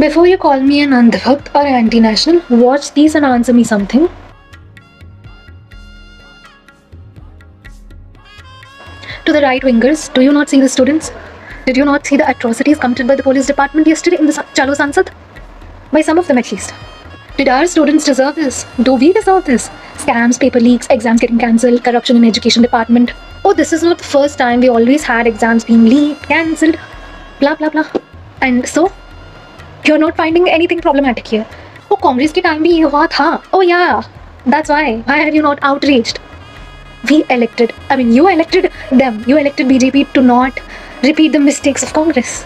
Before you call me an Andhbhakt or anti-national, watch these and answer me something. To the right-wingers, do you not see the students? Did you not see the atrocities committed by the police department yesterday in the Chalo Sansad? By some of them at least. Did our students deserve this? Do we deserve this? Scams, paper leaks, exams getting cancelled, corruption in education department. Oh, this is not the first time. We always had exams being leaked, cancelled, blah blah blah. And so, you're not finding anything problematic here. Oh, Congress के time भी ये हुआ था. Oh yeah, that's why. Why are you not outraged? You elected them. You elected BJP to not repeat the mistakes of Congress.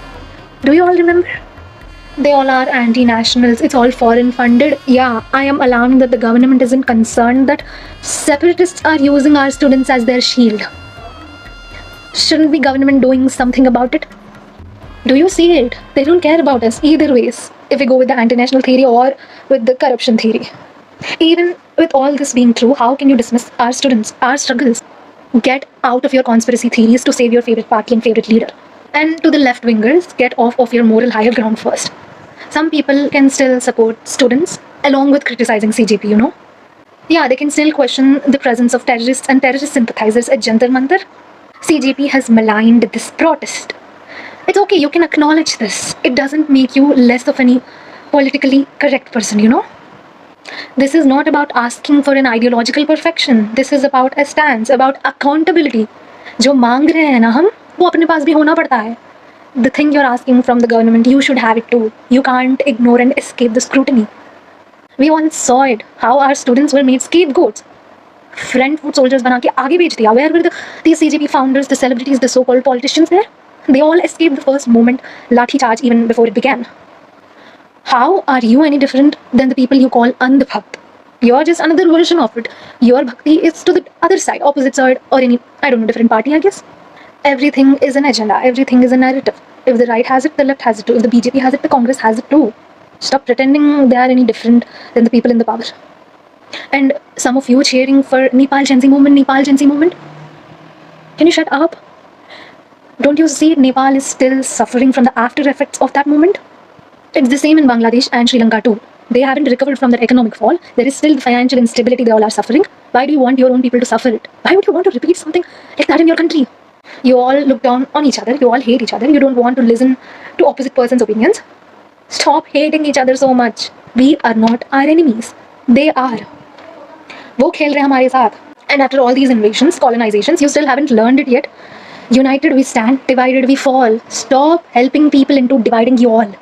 Do you all remember? They all are anti-nationals. It's all foreign funded. Yeah, I am alarmed that the government isn't concerned that separatists are using our students as their shield. Shouldn't the government doing something about it? Do you see it? They don't care about us either ways, if we go with the anti-national theory or with the corruption theory. Even with all this being true, how can you dismiss our students, our struggles? Get out of your conspiracy theories to save your favorite party and favorite leader. And to the left-wingers, get off of your moral higher ground first. Some people can still support students along with criticizing CJP, you know? Yeah, they can still question the presence of terrorists and terrorist sympathizers at Jantar Mantar. CJP has maligned this protest. It's okay, you can acknowledge this. It doesn't make you less of any politically correct person, you know? This is not about asking for an ideological perfection. This is about a stance, about accountability. जो मांग रहे हैं ना हम, वो अपने पास भी होना पड़ता है. The thing you're asking from the government, you should have it too. You can't ignore and escape the scrutiny. We all saw it, how our students were made scapegoats. Front foot soldiers बना के आगे भेज दिया. Where were these CJP founders, the celebrities, the so-called politicians there? They all escaped the first moment, lathi charge even before it began. How are you any different than the people you call Andhbhakt? You're just another version of it. Your bhakti is to the other side, opposite side, or any, I don't know, different party, I guess. Everything is an agenda. Everything is a narrative. If the right has it, the left has it too. If the BJP has it, the Congress has it too. Stop pretending they are any different than the people in the power. And some of you cheering for Nepal Gen Z movement, Nepal Gen Z movement. Can you shut up? Don't you see Nepal is still suffering from the after effects of that movement? It's the same in Bangladesh and Sri Lanka too. They haven't recovered from their economic fall. There is still the financial instability they all are suffering. Why do you want your own people to suffer it? Why would you want to repeat something like that in your country? You all look down on each other. You all hate each other. You don't want to listen to opposite person's opinions. Stop hating each other so much. We are not our enemies. They are. वो खेल रहे हैं हमारे साथ. And after all these invasions, colonizations, you still haven't learned it yet. United we stand, divided we fall. Stop helping people into dividing you all.